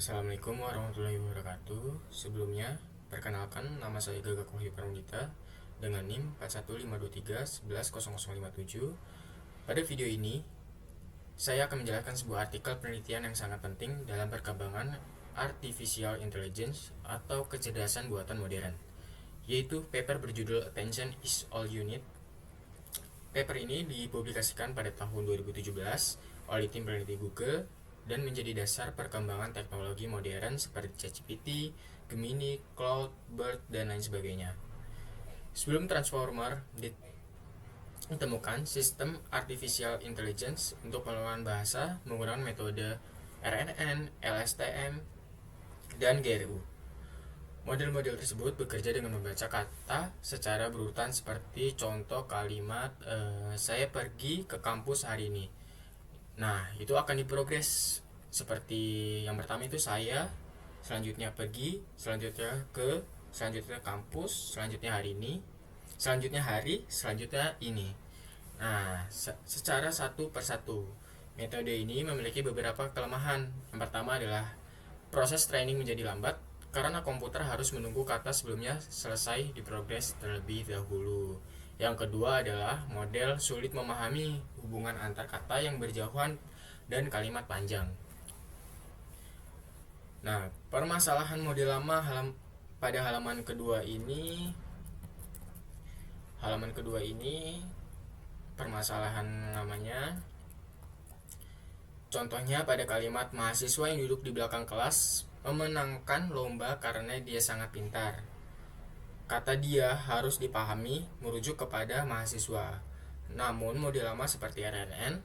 Assalamualaikum warahmatullahi wabarakatuh. Sebelumnya, perkenalkan nama saya Gagak Wahyu Pramudita dengan NIM 4152311057. Pada video ini, saya akan menjelaskan sebuah artikel penelitian yang sangat penting dalam perkembangan Artificial Intelligence atau kecerdasan buatan modern, yaitu paper berjudul Attention is All You Need. Paper ini dipublikasikan pada tahun 2017 oleh tim peneliti Google dan menjadi dasar perkembangan teknologi modern seperti ChatGPT, Gemini, Cloud, Bird, dan lain sebagainya. Sebelum Transformer ditemukan, sistem Artificial Intelligence untuk pengelolaan bahasa menggunakan metode RNN, LSTM, dan GRU. Model-model tersebut bekerja dengan membaca kata secara berurutan seperti contoh kalimat saya pergi ke kampus hari ini. Nah, itu akan diprogres seperti yang pertama itu saya, selanjutnya pergi, selanjutnya ke, selanjutnya kampus, selanjutnya hari ini, selanjutnya hari, selanjutnya ini. Nah, secara satu persatu. Metode ini memiliki beberapa kelemahan. Yang pertama adalah proses training menjadi lambat karena komputer harus menunggu kata sebelumnya selesai diprogres terlebih dahulu. Yang kedua adalah model sulit memahami hubungan antar kata yang berjauhan dan kalimat panjang. Nah, permasalahan model lama pada halaman kedua ini permasalahan namanya. Contohnya pada kalimat mahasiswa yang duduk di belakang kelas memenangkan lomba karena dia sangat pintar. Kata dia harus dipahami merujuk kepada mahasiswa. Namun model lama seperti RNN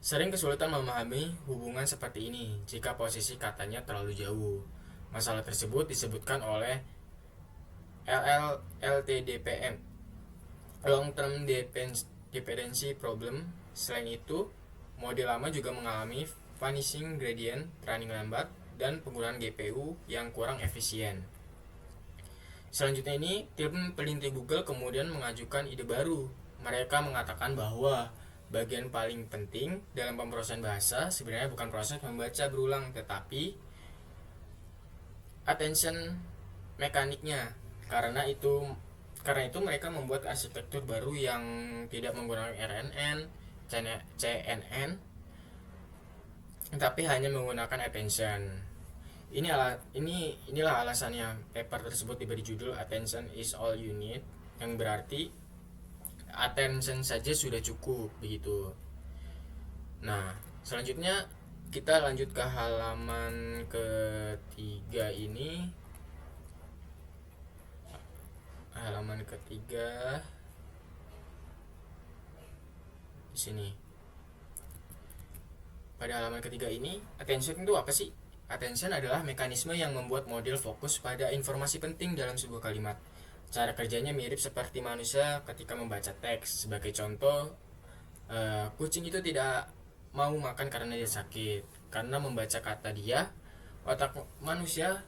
sering kesulitan memahami hubungan seperti ini jika posisi katanya terlalu jauh. Masalah tersebut disebutkan oleh LTDPM, Long Term Dependency Problem. Selain itu, model lama juga mengalami vanishing gradient, training lambat, dan penggunaan GPU yang kurang efisien. Selanjutnya ini, tim peneliti Google kemudian mengajukan ide baru. Mereka mengatakan bahwa bagian paling penting dalam pemrosesan bahasa sebenarnya bukan proses membaca berulang, tetapi attention mekaniknya. Karena itu mereka membuat arsitektur baru yang tidak menggunakan RNN, CNN, tapi hanya menggunakan attention. Inilah alasannya paper tersebut diberi judul Attention is All You Need, yang berarti attention saja sudah cukup begitu. Nah, selanjutnya kita lanjut ke halaman ketiga ini. Halaman ketiga di sini. Pada halaman ketiga ini, attention itu apa sih? Attention adalah mekanisme yang membuat model fokus pada informasi penting dalam sebuah kalimat. Cara kerjanya mirip seperti manusia ketika membaca teks. Sebagai contoh, kucing itu tidak mau makan karena dia sakit. Karena membaca kata dia, otak manusia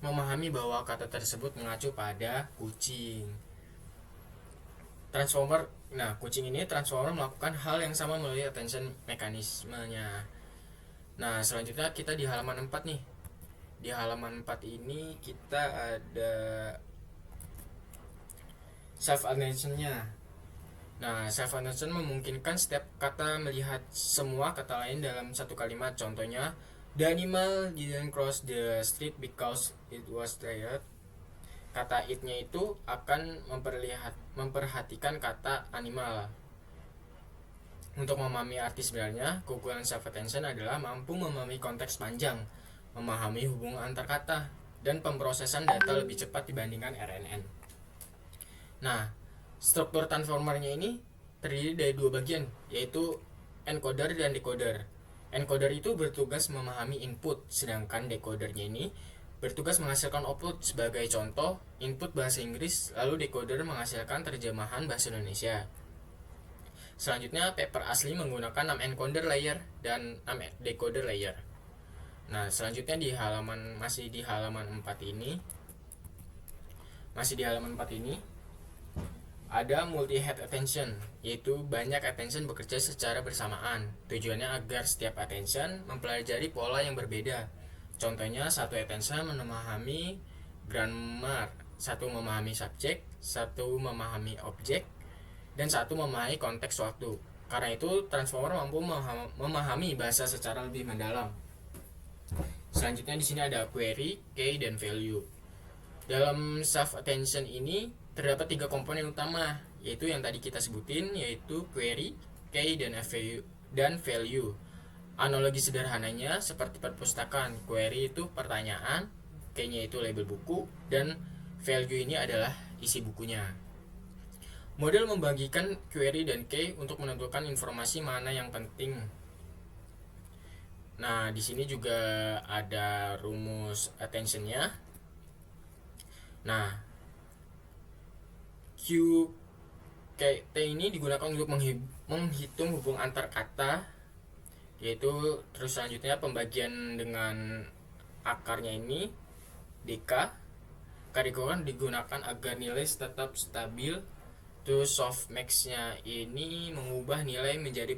memahami bahwa kata tersebut mengacu pada kucing. Kucing ini transformer melakukan hal yang sama melalui attention mekanismenya. Nah, selanjutnya kita di halaman 4 nih. Di halaman 4 ini kita ada self attention-nya. Nah, self attention memungkinkan setiap kata melihat semua kata lain dalam satu kalimat. Contohnya, the animal didn't cross the street because it was tired. Kata it-nya itu akan memperhatikan kata animal. Untuk memahami arti sebenarnya, keunggulan self attention adalah mampu memahami konteks panjang, memahami hubungan antar kata, dan pemrosesan data lebih cepat dibandingkan RNN. Nah, struktur transformernya ini terdiri dari dua bagian, yaitu encoder dan decoder. Encoder itu bertugas memahami input, sedangkan decodernya ini bertugas menghasilkan output. Sebagai contoh, input bahasa Inggris, lalu decoder menghasilkan terjemahan bahasa Indonesia. Selanjutnya, paper asli menggunakan 6 encoder layer dan 6 decoder layer. Nah, selanjutnya masih di halaman 4 ini ada multi-head attention, yaitu banyak attention bekerja secara bersamaan. Tujuannya agar setiap attention mempelajari pola yang berbeda. Contohnya, satu attention memahami grammar, satu memahami subjek, satu memahami objek, dan satu memahami konteks waktu. Karena itu, transformer mampu memahami bahasa secara lebih mendalam. Selanjutnya di sini ada query, key, dan value. Dalam self attention ini terdapat 3 komponen utama, yaitu yang tadi kita sebutin, yaitu query, key, dan value. Analogi sederhananya seperti perpustakaan, query itu pertanyaan, key-nya itu label buku, dan value ini adalah isi bukunya. Model membagikan query dan key untuk menentukan informasi mana yang penting. Nah, di sini juga ada rumus attention-nya. Nah, QKT ini digunakan untuk menghitung hubung antar kata, yaitu terus selanjutnya pembagian dengan akarnya ini DK. Digunakan agar nilai tetap stabil. Terus softmax-nya ini mengubah nilai menjadi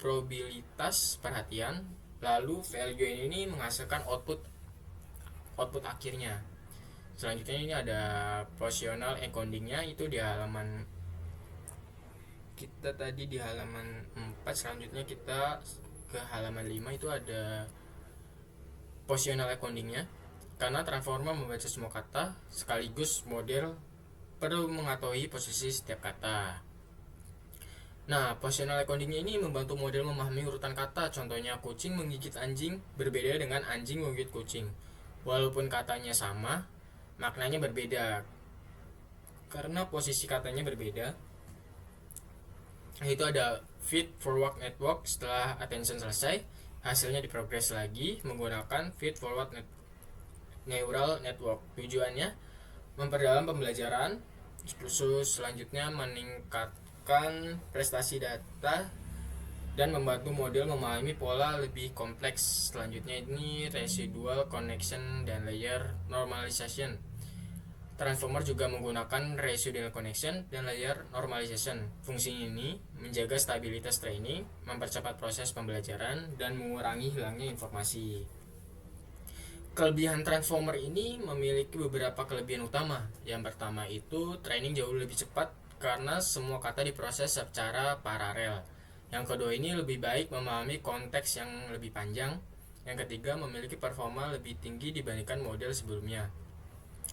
probabilitas perhatian. Lalu value ini menghasilkan output akhirnya. Selanjutnya ini ada positional encoding-nya, itu di halaman kita tadi di halaman 4. Selanjutnya kita ke halaman 5, itu ada positional encoding-nya. Karena transformer membaca semua kata sekaligus, model perlu mengetahui posisi setiap kata. Nah, positional encoding ini membantu model memahami urutan kata. Contohnya, kucing menggigit anjing berbeda dengan anjing menggigit kucing. Walaupun katanya sama, maknanya berbeda karena posisi katanya berbeda. Itu ada feed forward network. Setelah attention selesai, hasilnya diprogres lagi menggunakan feed forward neural network. Tujuannya memperdalam pembelajaran. Khusus selanjutnya meningkatkan prestasi data dan membantu model memahami pola lebih kompleks. Selanjutnya ini residual connection dan layer normalization. Transformer juga menggunakan residual connection dan layer normalization. Fungsi ini menjaga stabilitas training, mempercepat proses pembelajaran, dan mengurangi hilangnya informasi. Kelebihan transformer ini memiliki beberapa kelebihan utama. Yang pertama itu training jauh lebih cepat karena semua kata diproses secara paralel. Yang kedua ini lebih baik memahami konteks yang lebih panjang. Yang ketiga memiliki performa lebih tinggi dibandingkan model sebelumnya.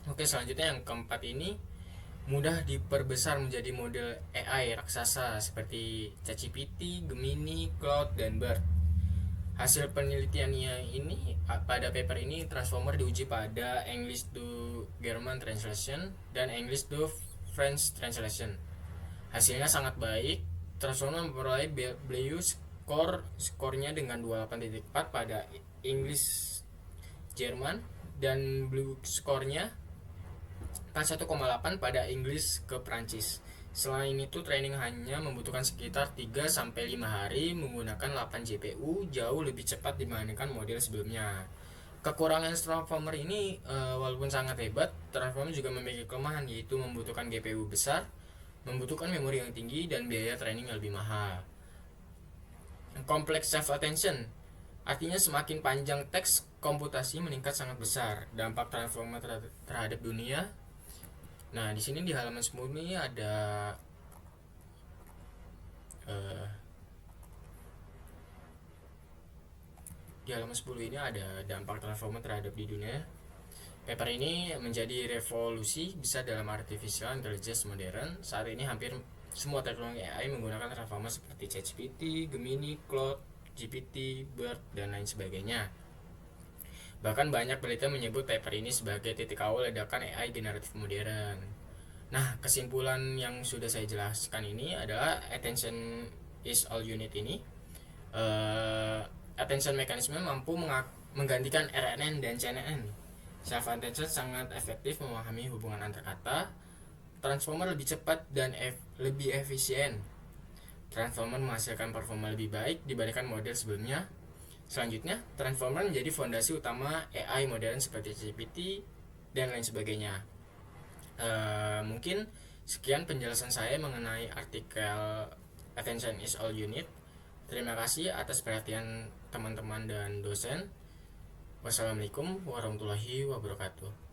Oke, selanjutnya yang keempat ini mudah diperbesar menjadi model AI raksasa seperti ChatGPT, Gemini, Claude, dan BERT. Hasil penelitiannya ini pada paper ini transformer diuji pada English to German translation dan English to French translation. Hasilnya sangat baik. Transformer memperoleh Blue skornya dengan 28.4 pada English Jerman dan Blue skornya kan 1,8 pada English ke Prancis. Selain itu, training hanya membutuhkan sekitar 3-5 hari menggunakan 8 GPU, jauh lebih cepat dibandingkan model sebelumnya. Kekurangan transformer ini walaupun sangat hebat, transformer juga memiliki kelemahan, yaitu membutuhkan GPU besar, membutuhkan memori yang tinggi, dan biaya training yang lebih mahal. Complex self attention, artinya semakin panjang teks komputasi meningkat sangat besar. Dampak transformer terhadap dunia. Nah, di sini di halaman 10 ini ada di halaman 10 ini ada dampak transformer terhadap di dunia. Paper ini menjadi revolusi besar dalam artificial intelligence modern. Saat ini hampir semua teknologi AI menggunakan transformer seperti ChatGPT, Gemini, Claude, GPT, BERT, dan lain sebagainya. Bahkan banyak penelitian menyebut paper ini sebagai titik awal ledakan AI generatif modern. Nah, kesimpulan yang sudah saya jelaskan ini adalah attention is all you need ini. Attention mekanisme mampu menggantikan RNN dan CNN. Self attention sangat efektif memahami hubungan antar kata. Transformer lebih cepat dan lebih efisien. Transformer menghasilkan performa lebih baik dibandingkan model sebelumnya. Selanjutnya, transformer menjadi fondasi utama AI modern seperti GPT dan lain sebagainya. Mungkin sekian penjelasan saya mengenai artikel Attention is all you need. Terima kasih atas perhatian teman-teman dan dosen. Wassalamualaikum warahmatullahi wabarakatuh.